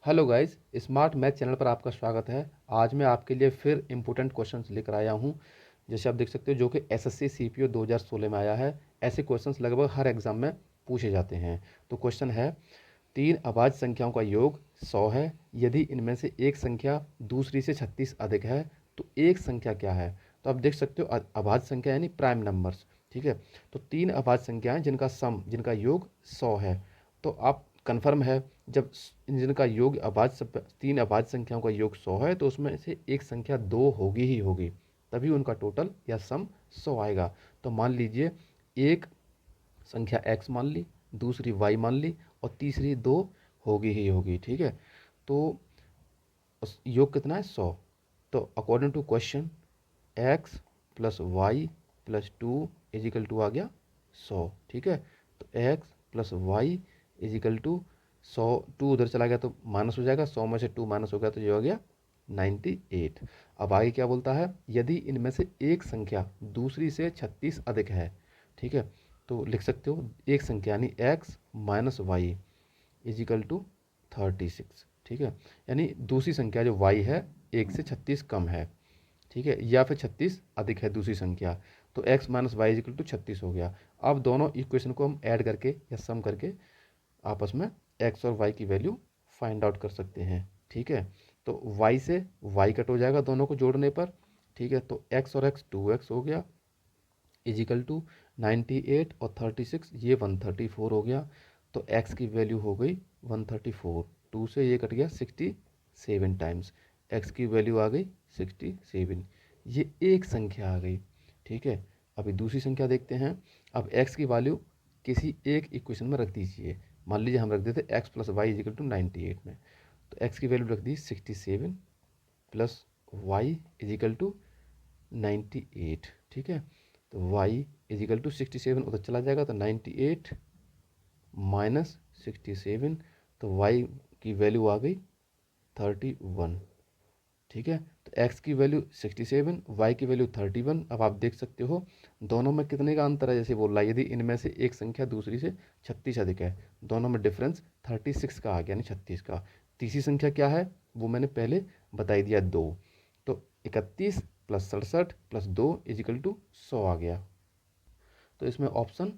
Hello guys, smart math channel पर आपका स्वागत है। आज मैं आपके लिए फिर इम्पोर्टेंट क्वेश्चंस लेकर आया हूं। जैसे आप देख सकते हो जो कि एसएससी सीपीओ 2016 में आया है। ऐसे क्वेश्चंस लगभग हर एग्जाम में पूछे जाते हैं। तो क्वेश्चन है, तीन अभाज्य संख्याओं का योग 100 है। यदि इनमें से एक संख्या दूसरी से 36 अधिक है तो एक संख्या क्या है। तो आप देख सकते हो अभाज्य संख्या यानी प्राइम नंबर्स। ठीक है, तो तीन अभाज्य संख्याएं जिनका योग 100 है। तो आप कन्फर्म है, जब जिनका योग तीन अभाज्य संख्याओं का योग 100 है तो उसमें से एक संख्या 2 होगी ही होगी, तभी उनका टोटल या सम 100 आएगा। तो मान लीजिए एक संख्या x मान ली, दूसरी y मान ली और तीसरी 2 होगी ही होगी। ठीक है, तो योग कितना है 100। तो according to question x plus y plus 2 equal to आ गया 100। ठीक है, तो x plus y equal to 100, 2 उधर चला गया तो माइनस हो जाएगा, 100 में से 2 माइनस हो गया तो ये हो गया 98। अब आगे क्या बोलता है, यदि इनमें से एक संख्या दूसरी से 36 अधिक है। ठीक है, तो लिख सकते हो एक संख्या यानी x minus y equal to 36। ठीक है, यानी दूसरी संख्या जो y है एक से 36 कम है। ठीक है, या फिर 36 अधिक है दूसरी संख्या, तो x minus y equal to 36 हो गया। अब दोनों इक्वेशन को हम ऐड करके या सम करके आपस में x और y की वैल्यू फाइंड आउट कर सकते हैं। ठीक है, तो y से y कट हो जाएगा दोनों को जोड़ने पर। ठीक है, तो x और x 2x हो गया इजिकल टू 98 और 36 ये 134 हो गया। तो x की वैल्यू हो गई 134, 2 से ये कट गया 67 टाइम्स, x की वैल्यू आ गई 67। ये एक संख्या आ गई। ठीक है, अभी दूसरी संख्या देखते हैं। अब x की वैल्यू किसी एक इक्वेशन में रख दीजिए। मान लीजिए हम रख देते x plus y equal to 98 में, तो x की वैल्यू रख दी 67 प्लस वाई इजिकल टू 98। ठीक है, तो y इजिकल टू 67 उधर चला जाएगा तो 98 माइनस 67, तो y की वैल्यू आ गई 31। ठीक है, तो x की वैल्यू 67, y की वैल्यू 31। अब आप देख सकते हो दोनों में कितने का अंतर है। जैसे बोल रहा है यदि इनमें से एक संख्या दूसरी से 36 अधिक है, दोनों में डिफरेंस 36 का आ गया, यानी 36 का। तीसरी संख्या क्या है वो मैंने पहले बता ही दिया, 2। तो 31 प्लस 67 प्लस 2 इजिकल टू 100 आ गया। तो इसमें ऑप्शन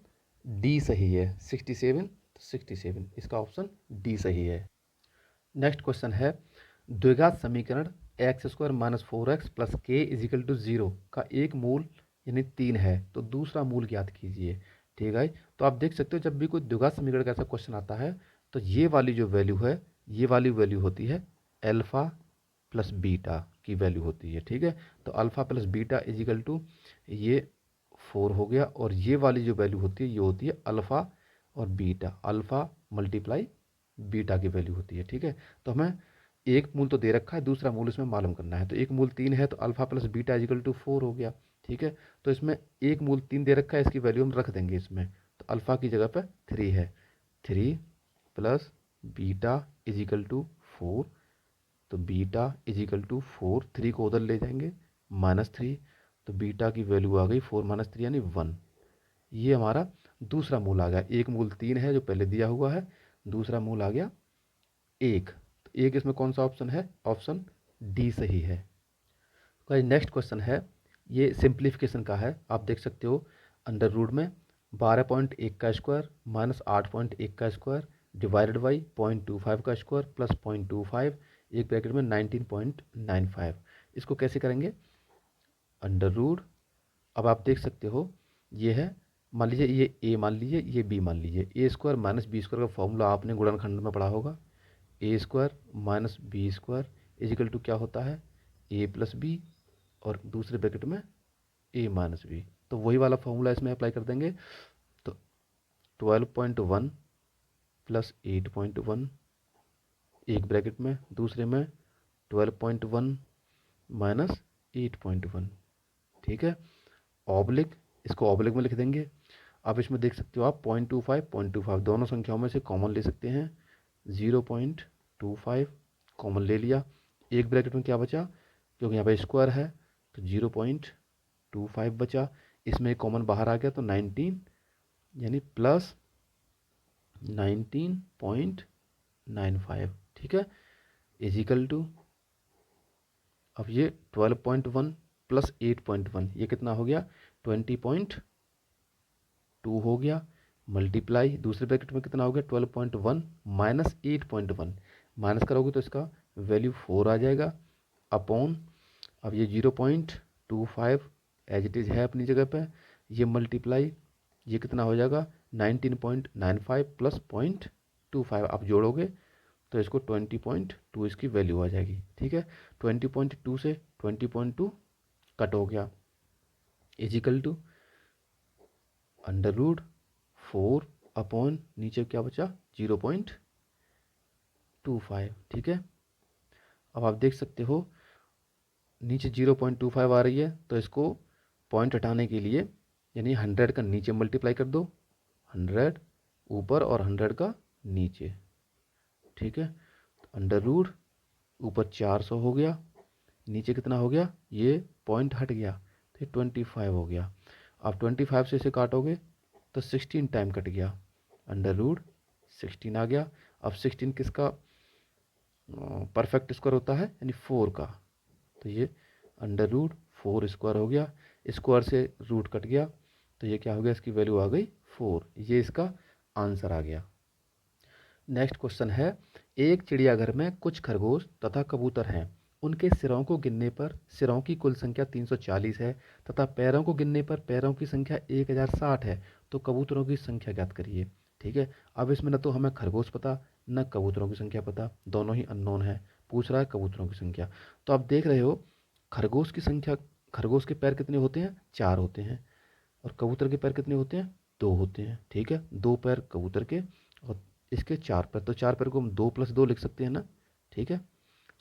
डी सही है, 67 तो 67, इसका ऑप्शन डी सही है। नेक्स्ट क्वेश्चन है, द्विघात समीकरण x square minus 4x plus के इजिकल टू 0 का एक मूल यानी 3 है, तो दूसरा मूल ज्ञात कीजिए। ठीक है, तो आप देख सकते हो जब भी कोई द्विघात समीकरण का ऐसा क्वेश्चन आता है तो ये वाली जो वैल्यू है, ये वाली वैल्यू होती है अल्फा प्लस बीटा की वैल्यू होती है। ठीक है, तो alpha plus beta equal to ये 4 हो गया, और ये वाली जो वैल्यू होती है ये होती है अल्फा और बीटा, अल्फा मल्टीप्लाई बीटा की वैल्यू होती है। ठीक है, तो हमें एक मूल तो दे रखा है, दूसरा मूल इसमें मालूम करना है। तो एक मूल 3 है तो alpha plus beta equal to 4 हो गया। ठीक है, तो इसमें एक मूल 3 दे रखा है, इसकी वैल्यू हम रख देंगे इसमें। तो अल्फा की जगह पर 3 है, 3 प्लस बीटा इजिकल टू 4, तो बीटा इजिकल टू 4, 3 को उधर ले जाएंगे -3, तो बीटा की वैल्यू आ गई 4 माइनस 3 यानी 1। ये हमारा दूसरा मूल आ गया। एक मूल 3 है जो पहले दिया हुआ है, दूसरा मूल आ गया 1। तो एक इसमें कौन सा ऑप्शन है, ऑप्शन डी सही है। नेक्स्ट क्वेश्चन है, ये सिंप्लीफिकेशन का है। आप देख सकते हो अंडर रूट में 12.1 का स्क्वायर माइनस 8.1 का स्क्वायर डिवाइडेड बाई 0.25 का स्क्वायर प्लस 0.25, एक ब्रैकेट में 19.95। इसको कैसे करेंगे, अंडर रूट। अब आप देख सकते हो ये है, मान लीजिए ये ए मान लीजिए, ये बी मान लीजिए। A square minus b square का फॉर्मूला आपने गुणनखंड में पढ़ा होगा, a square minus b square equal to क्या होता है, ए प्लस बी और दूसरे ब्रैकेट में ए माइनस बी। तो वही वाला फॉर्मूला इसमें अप्लाई कर देंगे। तो 12.1 प्लस 8.1 एक ब्रैकेट में, दूसरे में 12.1 माइनस 8.1। ठीक है, ऑब्लिक, इसको ऑब्लिक में लिख देंगे। अब इसमें देख सकते हो आप 0.25 दोनों संख्याओं में से कॉमन ले सकते हैं, 0.25 कॉमन ले लिया। एक ब्रैकेट में क्या बचा, क्योंकि यहाँ पे स्क्वायर है तो 0.25 बचा। इसमें कॉमन बाहर आ गया तो 19 यानी प्लस 19.95। ठीक है, इज इक्वल टू, अब ये 12.1 प्लस 8.1 ये कितना हो गया 20.2 हो गया, मल्टीप्लाई दूसरे ब्रैकेट में कितना हो गया 12.1 माइनस 8.1, माइनस करोगे तो इसका वैल्यू 4 आ जाएगा, अपॉन अब ये 0.25 एज इट इज़ है अपनी जगह पे, ये मल्टीप्लाई ये कितना हो जाएगा 19.95 प्लस 0.25 आप जोड़ोगे तो इसको 20.2 इसकी वैल्यू आ जाएगी। ठीक है, 20.2 से 20.2 कट हो गया, equal to under root 4 upon नीचे क्या बचा 0.25। ठीक है, अब आप देख सकते हो नीचे 0.25 आ रही है तो इसको पॉइंट हटाने के लिए यानी 100 का नीचे मल्टीप्लाई कर दो, 100 ऊपर और 100 का नीचे। ठीक है, अंडर रूट ऊपर 400 हो गया, नीचे कितना हो गया ये पॉइंट हट गया तो 25 हो गया। अब 25 से इसे काटोगे तो 16 टाइम कट गया, अंडर रूट 16 आ गया। अब 16 किसका परफेक्ट स्क्वायर होता है यानी 4 का, तो ये अंडर रूट 4 स्क्वायर हो गया, स्क्वायर से रूट कट गया तो ये क्या हो गया इसकी वैल्यू आ गई 4, ये इसका आंसर आ गया। नेक्स्ट क्वेश्चन है, एक चिड़ियाघर में कुछ खरगोश तथा कबूतर हैं, उनके सिरों को गिनने पर सिरों की कुल संख्या 340 है तथा पैरों को गिनने पर पैरों की संख्या 1060 है, तो कबूतरों की संख्या ज्ञात करिए। ठीक है, अब इसमें न तो हमें खरगोश पता न कबूतरों की संख्या पता, दोनों ही अननोन है, पूछ रहा है कबूतरों की संख्या। तो आप देख रहे हो खरगोश की संख्या, खरगोश के पैर कितने होते हैं 4 होते हैं, और कबूतर के पैर कितने होते हैं 2 होते हैं। ठीक है, 2 पैर कबूतर के और इसके 4 पैर, तो 4 पैर को हम 2 + 2 लिख सकते हैं ना। ठीक है,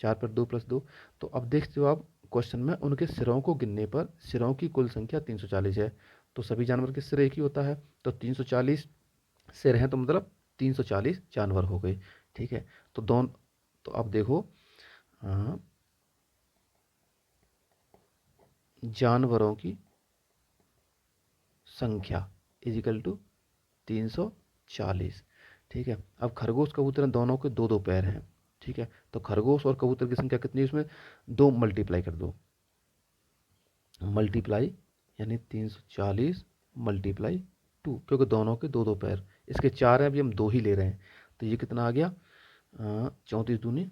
4 पैर 2 + 2, तो अब देखते हो आप क्वेश्चन में उनके सिरों को गिनने पर सिरों की कुल संख्या 340 है, तो सभी जानवर के सिर एक ही होता है, तो 340 सिर हैं तो मतलब 340 जानवर हो गए। ठीक है, तो दोनों, तो अब देखो जानवरों की संख्या इजिकल टू 340। ठीक है, अब खरगोश कबूतर दोनों के 2-2 पैर हैं। ठीक है, तो खरगोश और कबूतर की संख्या कितनी है इसमें 2 मल्टीप्लाई कर दो, मल्टीप्लाई यानी 340 मल्टीप्लाई 2, क्योंकि दोनों के 2-2 पैर, इसके 4 हैं अभी हम 2 ही ले रहे हैं, तो ये कितना आ गया 34 दूनी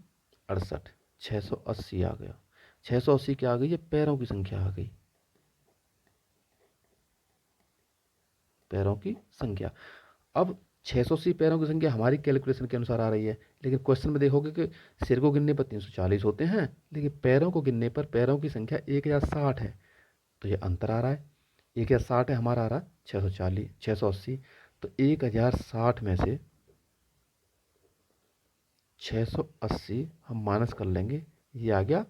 68, 680 आ गया। 680 क्या आ गई, ये पैरों की संख्या आ गई, पैरों की संख्या। अब 680 पैरों की संख्या हमारी कैलकुलेशन के अनुसार आ रही है, लेकिन क्वेश्चन में देखोगे कि सिर को गिनने पर 340 होते हैं, लेकिन पैरों को गिनने पर पैरों की संख्या 1060 है, तो ये अंतर आ रहा है। 1060 है, हमारा आ रहा है 640 680, तो 1060 में से 680 हम माइनस कर लेंगे, ये आ गया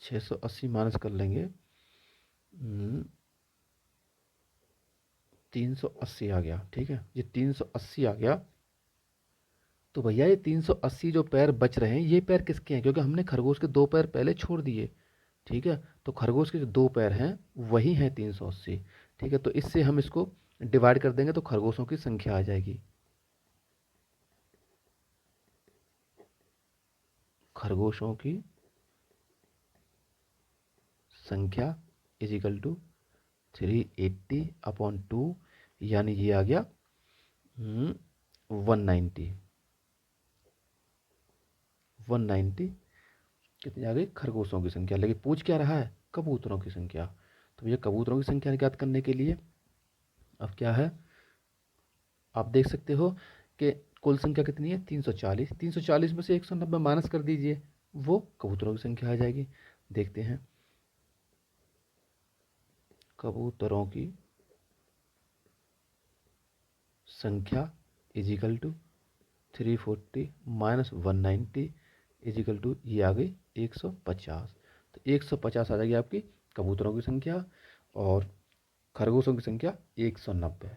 680 माइनस कर लेंगे 380 आ गया। ठीक है, ये 380 आ गया, तो भैया ये 380 जो पैर बच रहे हैं ये पैर किसके हैं, क्योंकि हमने खरगोश के 2 पैर पहले छोड़ दिए। ठीक है, तो खरगोश के जो 2 पैर हैं वही हैं 380। ठीक है, तो इससे हम इसको डिवाइड कर देंगे तो खरगोशों की संख्या आ जाएगी, खरगोशों की संख्या इजिकल टू 380/2, यानी ये आ गया 190 कितनी आ गई खरगोशों की संख्या। लेकिन पूछ क्या रहा है कबूतरों की संख्या, तो ये कबूतरों की संख्या ज्ञात करने के लिए अब क्या है, आप देख सकते हो कि कुल संख्या कितनी है 340, 340 में से 190 माइनस कर दीजिए, वो कबूतरों की संख्या आ जाएगी। देखते हैं, कबूतरों की संख्या equal to 340 minus 190 equal to ये आ गई 150, तो 150 आ जाएगी आपकी कबूतरों की संख्या, और खरगोशों की संख्या 190।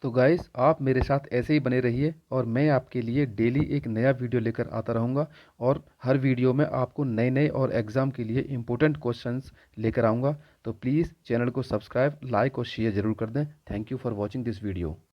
तो गाइस आप मेरे साथ ऐसे ही बने रहिए, और मैं आपके लिए डेली एक नया वीडियो लेकर आता रहूँगा, और हर वीडियो में आपको नए नए और एग्ज़ाम के लिए इम्पोर्टेंट क्वेश्चंस लेकर आऊँगा। तो प्लीज़ चैनल को सब्सक्राइब, लाइक और शेयर ज़रूर कर दें। Thank you for watching this video.